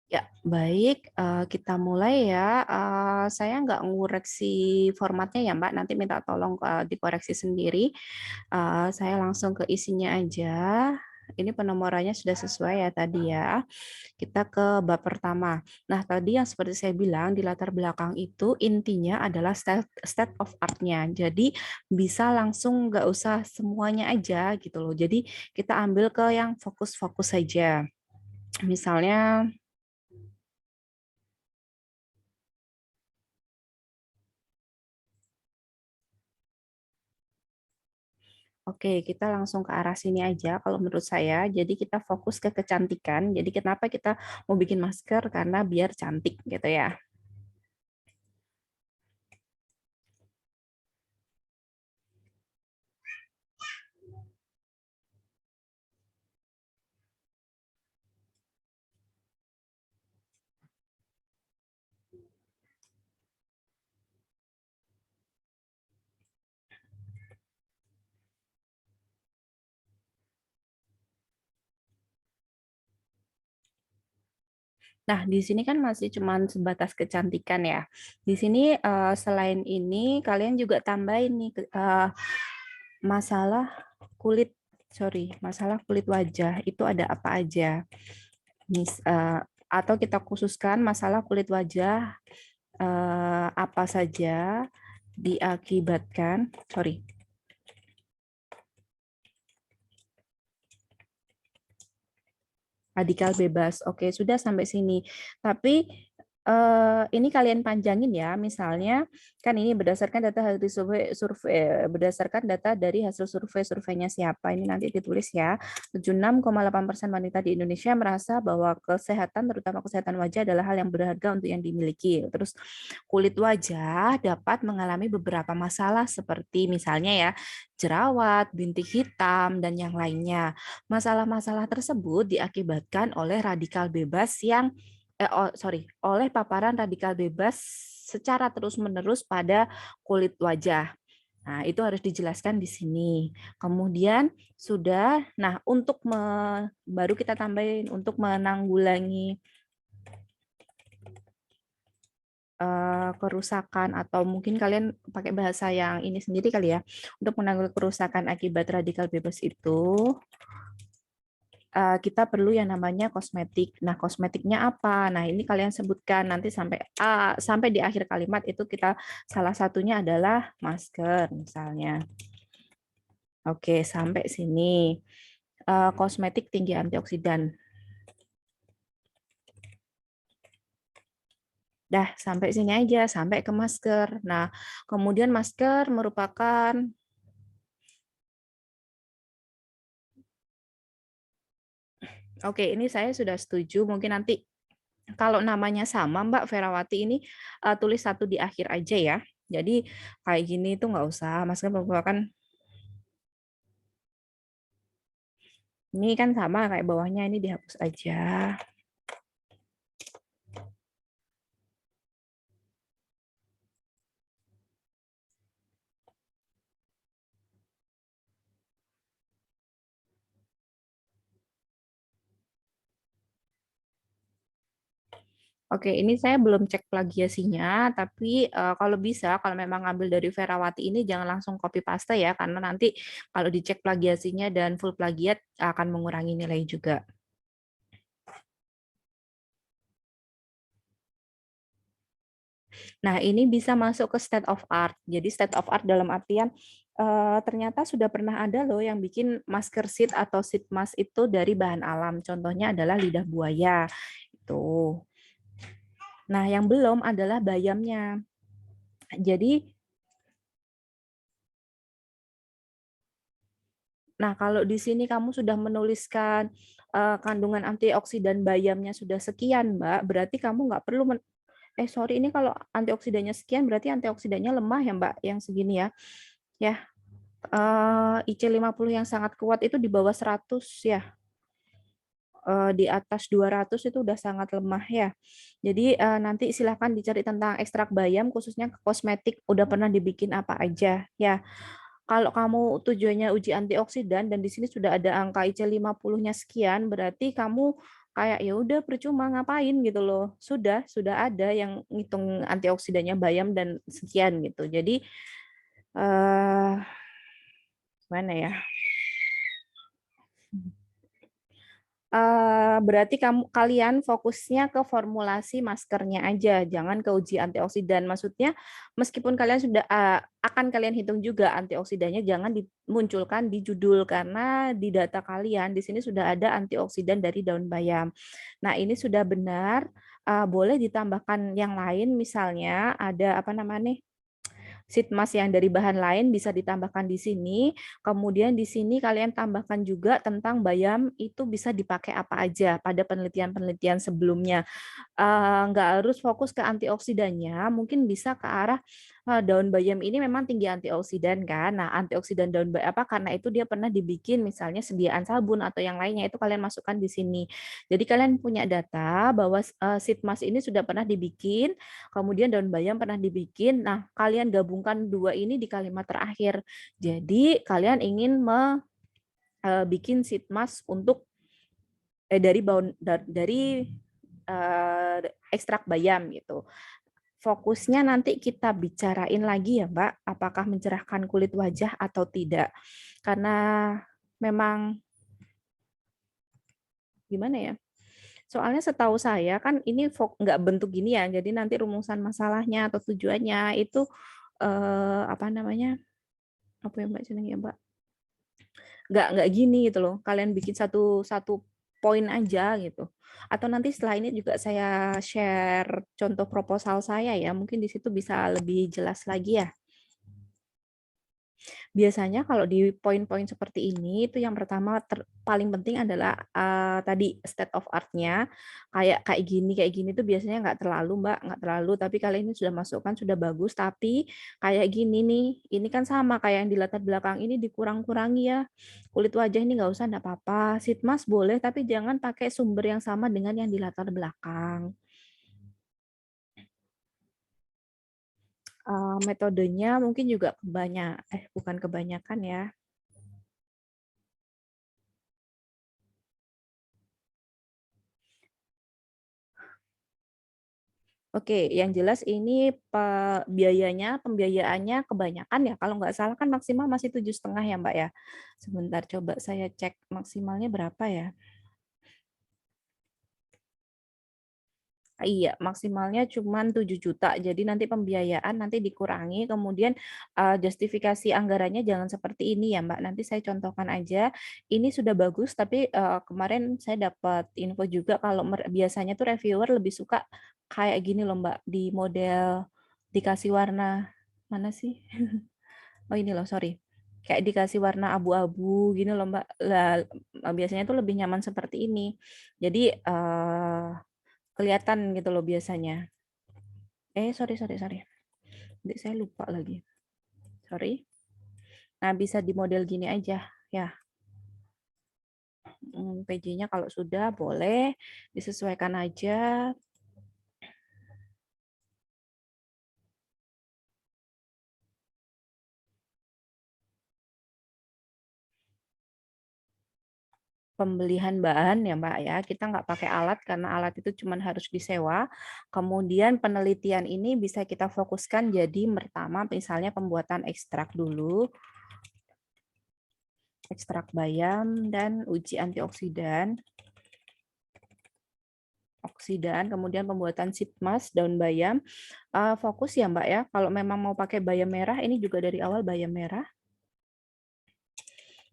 Ya, baik. Kita mulai ya. Saya nggak ngureksi formatnya ya, Mbak. Nanti minta tolong dikoreksi sendiri. Saya langsung ke isinya aja. Ini penomorannya sudah sesuai ya tadi ya. Kita ke bab pertama. Nah, tadi yang seperti saya bilang di latar belakang itu intinya adalah state of art-nya. Jadi bisa langsung nggak usah semuanya aja gitu loh. Jadi kita ambil ke yang fokus-fokus saja. Misalnya, oke, kita langsung ke arah sini aja kalau menurut saya. Jadi kita fokus ke kecantikan. Jadi kenapa kita mau bikin masker? Karena biar cantik gitu ya. Nah, di sini kan masih cuman sebatas kecantikan ya. Di sini selain ini kalian juga tambahin nih masalah kulit, sorry, masalah kulit wajah itu ada apa aja. Atau kita khususkan masalah kulit wajah apa saja diakibatkan, sorry, radikal bebas. Oke, sudah sampai sini. Tapi ini kalian panjangin ya. Misalnya kan ini berdasarkan data dari survei berdasarkan data dari hasil surveinya siapa. Ini nanti ditulis ya. 76,8% wanita di Indonesia merasa bahwa kesehatan terutama kesehatan wajah adalah hal yang berharga untuk yang dimiliki. Terus kulit wajah dapat mengalami beberapa masalah seperti misalnya ya jerawat, bintik hitam dan yang lainnya. Masalah-masalah tersebut diakibatkan oleh radikal bebas yang oleh paparan radikal bebas secara terus-menerus pada kulit wajah. Nah, itu harus dijelaskan di sini. Kemudian sudah, nah baru kita tambahin untuk menanggulangi kerusakan atau mungkin kalian pakai bahasa yang ini sendiri kali ya untuk menanggulangi kerusakan akibat radikal bebas itu kita perlu yang namanya kosmetik. Nah, kosmetiknya apa? Nah, ini kalian sebutkan nanti sampai di akhir kalimat itu kita salah satunya adalah masker misalnya. Oke, sampai sini. Kosmetik tinggi antioksidan. Dah, sampai sini aja, sampai ke masker. Nah, kemudian masker merupakan Oke, ini saya sudah setuju. Mungkin nanti kalau namanya sama Mbak Ferawati ini tulis satu di akhir aja ya. Jadi kayak gini itu nggak usah. Masker merupakan ini kan sama kayak bawahnya ini dihapus aja. Oke, ini saya belum cek plagiasinya, tapi kalau bisa, kalau memang ngambil dari Ferawati ini jangan langsung copy paste ya, karena nanti kalau dicek plagiasinya dan full plagiat akan mengurangi nilai juga. Nah, ini bisa masuk ke state of art. Jadi state of art dalam artian ternyata sudah pernah ada loh yang bikin masker sheet atau sheet mask itu dari bahan alam. Contohnya adalah lidah buaya. Itu. Nah, yang belum adalah bayamnya. Jadi, nah kalau di sini kamu sudah menuliskan kandungan antioksidan bayamnya sudah sekian, Mbak, berarti kamu nggak perlu sorry, ini kalau antioksidannya sekian berarti antioksidannya lemah ya, Mbak, yang segini ya. Ya, IC50 yang sangat kuat itu di bawah 100 ya. Di atas 200 itu udah sangat lemah ya. Jadi nanti silahkan dicari tentang ekstrak bayam khususnya ke kosmetik udah pernah dibikin apa aja ya. Kalau kamu tujuannya uji antioksidan dan di sini sudah ada angka IC50-nya sekian, berarti kamu kayak ya udah percuma ngapain gitu loh. Sudah ada yang ngitung antioksidannya bayam dan sekian gitu. Jadi eh gimana ya? Berarti kalian fokusnya ke formulasi maskernya aja, jangan ke uji antioksidan. Maksudnya meskipun kalian sudah akan kalian hitung juga antioksidannya, jangan dimunculkan di judul karena di data kalian di sini sudah ada antioksidan dari daun bayam. Nah, ini sudah benar. Boleh ditambahkan yang lain, misalnya ada apa namanya nih? Sitmas yang dari bahan lain bisa ditambahkan di sini. Kemudian di sini kalian tambahkan juga tentang bayam itu bisa dipakai apa aja pada penelitian-penelitian sebelumnya. Nggak harus fokus ke antioksidannya, mungkin bisa ke arah daun bayam ini memang tinggi antioksidan kan. Nah, antioksidan daun bayam apa karena itu dia pernah dibikin misalnya sediaan sabun atau yang lainnya itu kalian masukkan di sini. Jadi kalian punya data bahwa sitmas ini sudah pernah dibikin, kemudian daun bayam pernah dibikin. Nah, kalian gabungkan dua ini di kalimat terakhir. Jadi kalian ingin bikin sitmas untuk dari ekstrak bayam gitu. Fokusnya nanti kita bicarain lagi ya, Mbak, apakah mencerahkan kulit wajah atau tidak. Karena memang gimana ya? Soalnya setahu saya kan ini nggak bentuk gini ya, jadi nanti rumusan masalahnya atau tujuannya itu apa namanya? Apa ya Mbak jenengnya, Mbak? Nggak gini gitu loh. Kalian bikin satu satu poin aja gitu. Atau nanti setelah ini juga saya share contoh proposal saya ya, mungkin di situ bisa lebih jelas lagi ya. Biasanya kalau di poin-poin seperti ini itu yang pertama paling penting adalah tadi state of art-nya kayak kayak gini tuh biasanya nggak terlalu Mbak, nggak terlalu tapi kali ini sudah masukkan sudah bagus tapi kayak gini nih, ini kan sama kayak yang di latar belakang ini dikurang-kurangi ya. Kulit wajah ini nggak usah enggak apa-apa. Sitmas boleh tapi jangan pakai sumber yang sama dengan yang di latar belakang. Metodenya mungkin juga bukan kebanyakan ya. Oke, yang jelas ini pembiayaannya kebanyakan ya. Kalau nggak salah kan maksimal masih 7,5 ya Mbak ya. Sebentar coba saya cek maksimalnya berapa ya. Iya, maksimalnya cuma 7 juta. Jadi nanti pembiayaan nanti dikurangi, kemudian justifikasi anggarannya jangan seperti ini ya Mbak. Nanti saya contohkan aja. Ini sudah bagus, tapi kemarin saya dapat info juga kalau biasanya tuh reviewer lebih suka kayak gini loh Mbak, di model dikasih warna mana sih? Oh ini loh, sorry. Kayak dikasih warna abu-abu gini loh Mbak. Lah, biasanya tuh lebih nyaman seperti ini. Jadi kelihatan gitu loh biasanya. Sorry, sorry, sorry. Nanti saya lupa lagi. Sorry. Nah, bisa di model gini aja ya. PJ-nya kalau sudah boleh disesuaikan aja. Pembelian bahan ya Mbak ya, kita nggak pakai alat karena alat itu cuma harus disewa. Kemudian penelitian ini bisa kita fokuskan jadi pertama misalnya pembuatan ekstrak dulu, ekstrak bayam dan uji antioksidan. Kemudian pembuatan sitmas daun bayam. Fokus ya Mbak ya, kalau memang mau pakai bayam merah, ini juga dari awal bayam merah.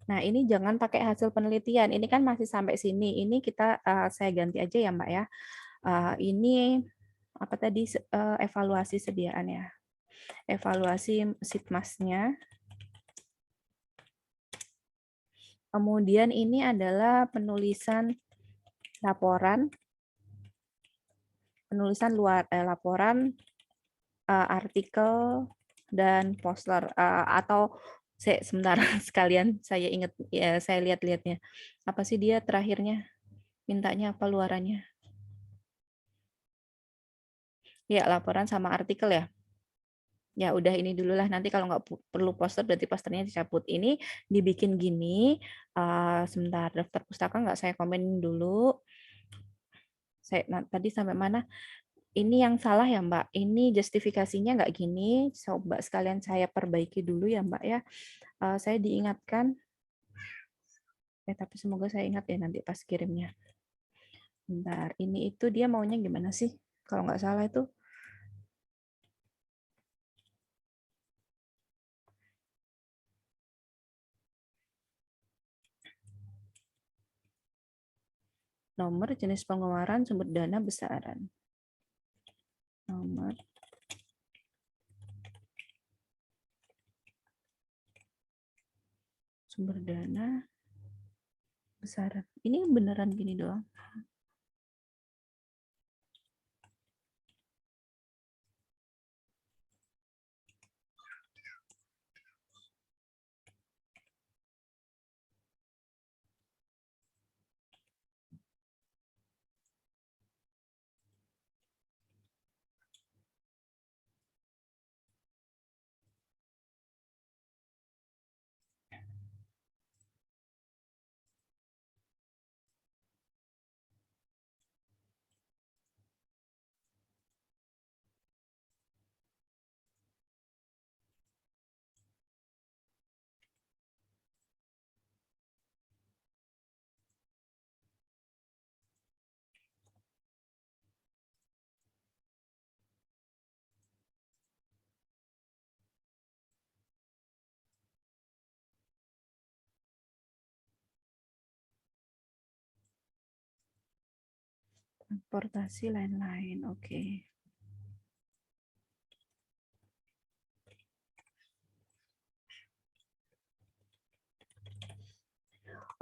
Nah, ini jangan pakai hasil penelitian. Ini kan masih sampai sini. Ini kita saya ganti aja ya, Mbak ya. Ini apa tadi evaluasi sediaan ya. Evaluasi sitmasnya. Kemudian ini adalah penulisan laporan. Laporan artikel dan poster atau sebentar sekalian saya ingat ya, saya lihat-lihatnya. Apa sih dia terakhirnya? Mintanya apa luarannya? Ya, laporan sama artikel ya. Ya udah ini dulu lah, nanti kalau nggak perlu poster berarti posternya dicabut. Ini dibikin gini, sebentar daftar pustaka nggak saya komen dulu. Tadi sampai mana? Ini yang salah ya Mbak. Ini justifikasinya nggak gini. Coba sekalian saya perbaiki dulu ya Mbak ya. Saya diingatkan. Tapi semoga saya ingat ya nanti pas kirimnya. Bentar, ini itu dia maunya gimana sih? Kalau nggak salah itu. Nomor, jenis pengeluaran, sumber dana, besaran. Nomor. Sumber dana, besaran. Ini beneran gini doang. Transportasi lain-lain. Oke.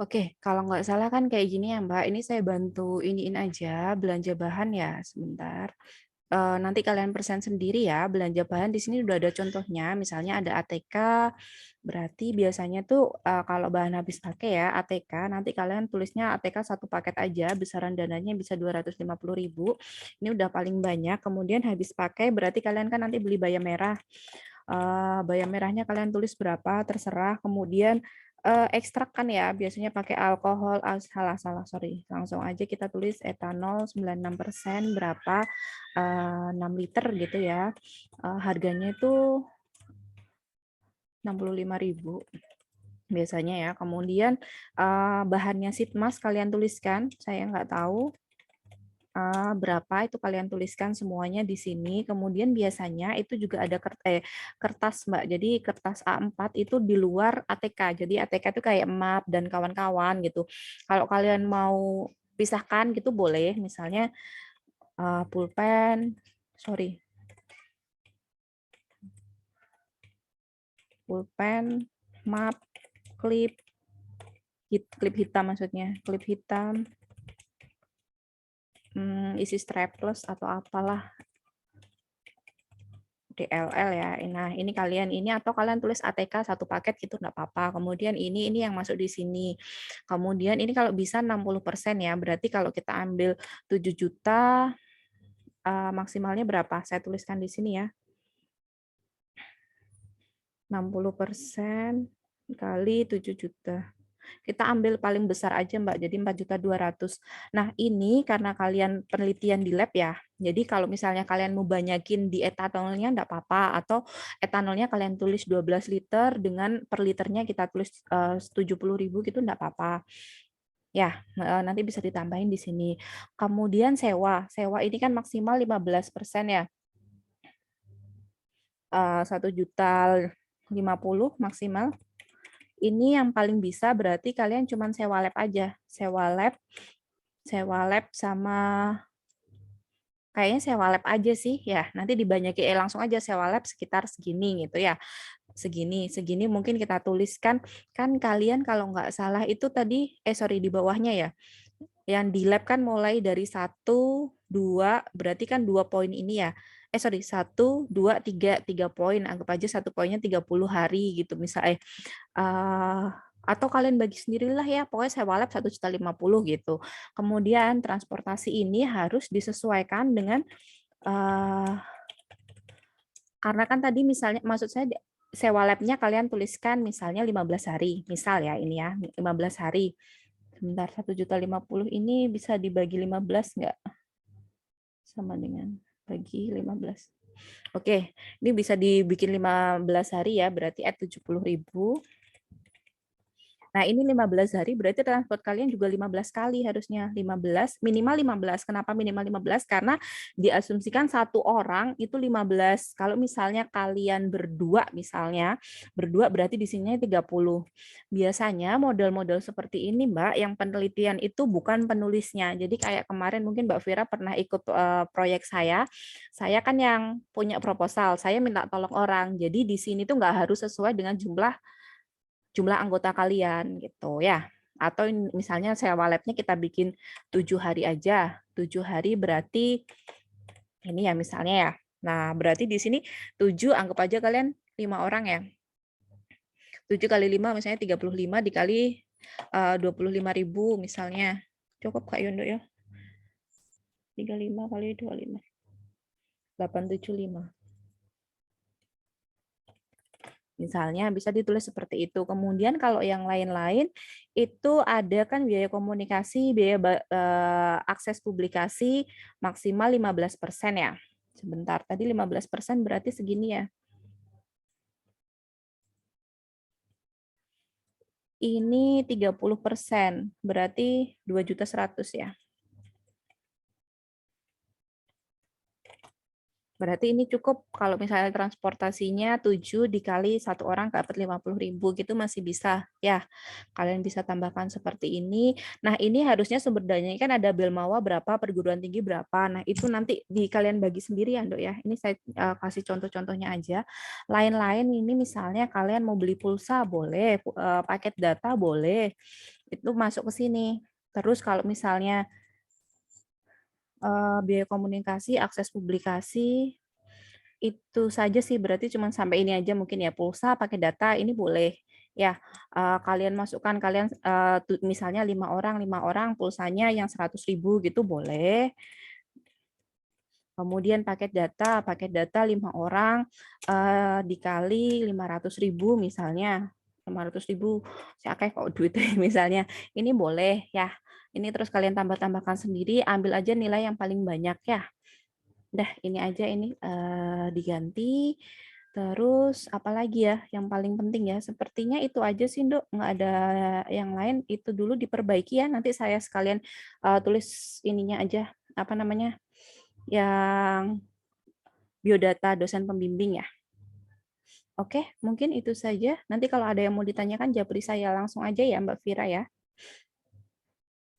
Oke, kalau nggak salah kan kayak gini ya Mbak. Ini saya bantu iniin aja belanja bahan ya sebentar. Nanti kalian persen sendiri ya belanja bahan. Di sini udah ada contohnya. Misalnya ada ATK. Berarti biasanya tuh kalau bahan habis pakai ya ATK. Nanti kalian tulisnya ATK satu paket aja. Besaran dananya bisa 250.000. Ini udah paling banyak. Kemudian habis pakai berarti kalian kan nanti beli bayam merah. Bayam merahnya kalian tulis berapa terserah. Kemudian ekstrak kan ya biasanya pakai alkohol. Salah sorry, langsung aja kita tulis etanol 96% berapa, 6 liter gitu ya. Harganya itu 65.000 biasanya ya. Kemudian bahannya Sitmas kalian tuliskan, saya nggak tahu berapa itu kalian tuliskan semuanya di sini. Kemudian biasanya itu juga ada kertas Mbak. Jadi kertas A4 itu di luar ATK. Jadi ATK itu kayak map dan kawan-kawan gitu. Kalau kalian mau pisahkan gitu boleh. Misalnya pulpen, map, klip hitam maksudnya, klip hitam, isi strapless atau apalah. DLL ya. Nah, ini kalian ini atau kalian tulis ATK satu paket gitu enggak apa-apa. Kemudian ini yang masuk di sini. Kemudian ini kalau bisa 60% ya. Berarti kalau kita ambil 7 juta maksimalnya berapa? Saya tuliskan di sini ya. 60% kali 7 juta. Kita ambil paling besar aja Mbak, jadi 4.200.000. Nah ini karena kalian penelitian di lab ya, jadi kalau misalnya kalian mau banyakin di etanolnya enggak apa-apa, atau etanolnya kalian tulis 12 liter dengan per liternya kita tulis 70.000 gitu enggak apa-apa. Ya, nanti bisa ditambahin di sini. Kemudian sewa ini kan maksimal 15% ya. 1.050.000 maksimal. Ini yang paling bisa berarti kalian cuma sewa lab aja. Sewa lab sama kayaknya sewa lab aja sih ya. Nanti dibanyakin langsung aja sewa lab sekitar segini gitu ya. Segini mungkin kita tuliskan kan kalian kalau nggak salah itu tadi di bawahnya ya. Yang di lab kan mulai dari 1, 2, berarti kan 2 poin ini ya. 1, 2, 3 poin. Anggap aja 1 poinnya 30 hari gitu misalnya. Atau kalian bagi sendirilah ya, pokoknya sewa lab 1.050.000 gitu. Kemudian transportasi ini harus disesuaikan dengan karena kan tadi misalnya maksud saya sewa labnya kalian tuliskan misalnya 15 hari. Misal ya ini ya, 15 hari. Sebentar 1.050.000 ini bisa dibagi 15 enggak? sama dengan bagi 15. Oke, ini bisa dibikin 15 hari ya, berarti at 70.000. Nah, ini 15 hari berarti transport kalian juga 15 kali harusnya. 15, minimal 15. Kenapa minimal 15? Karena diasumsikan satu orang itu 15. Kalau misalnya kalian berdua misalnya, berdua berarti di sini 30. Biasanya model-model seperti ini, Mbak, yang penelitian itu bukan penulisnya. Jadi kayak kemarin mungkin Mbak Vira pernah ikut proyek saya. Saya kan yang punya proposal, saya minta tolong orang. Jadi di sini tuh nggak harus sesuai dengan jumlah anggota kalian gitu ya. Atau misalnya sewa labnya kita bikin 7 hari aja. 7 hari berarti ini ya misalnya ya. Nah, berarti di sini 7 anggap aja kalian 5 orang ya. 7 kali 5 misalnya 35 dikali 25.000 misalnya. Cukup Kak Yondo ya. 35 kali 25. 875. Misalnya bisa ditulis seperti itu. Kemudian kalau yang lain-lain itu ada kan biaya komunikasi, biaya akses publikasi maksimal 15% ya. Sebentar, tadi 15% berarti segini ya. Ini 30%, berarti 2.100.000 ya. Berarti ini cukup kalau misalnya transportasinya 7 dikali satu orang dapat 50.000 gitu masih bisa ya. Kalian bisa tambahkan seperti ini. Nah, ini harusnya sumber dananya kan ada Belmawa berapa, perguruan tinggi berapa. Nah, itu nanti di kalian bagi sendiri ya, Dok ya. Ini saya kasih contoh-contohnya aja. Lain-lain ini misalnya kalian mau beli pulsa boleh, paket data boleh. Itu masuk ke sini. Terus kalau misalnya biaya komunikasi, akses publikasi, itu saja sih berarti cuma sampai ini aja mungkin ya, pulsa pakai data ini boleh. Ya, kalian masukkan kalian misalnya 5 orang pulsanya yang 100.000 gitu boleh. Kemudian paket data 5 orang dikali 500.000 misalnya. 500.000 saya kayak kok duitnya misalnya. Ini boleh ya. Ini terus kalian tambah-tambahkan sendiri, ambil aja nilai yang paling banyak ya. Udah ini aja ini diganti. Terus apalagi ya yang paling penting ya? Sepertinya itu aja sih, Dok. Nggak ada yang lain. Itu dulu diperbaiki ya. Nanti saya sekalian tulis ininya aja. Apa namanya? Yang biodata dosen pembimbing ya. Oke, mungkin itu saja. Nanti kalau ada yang mau ditanyakan, japri saya langsung aja ya, Mbak Vira ya.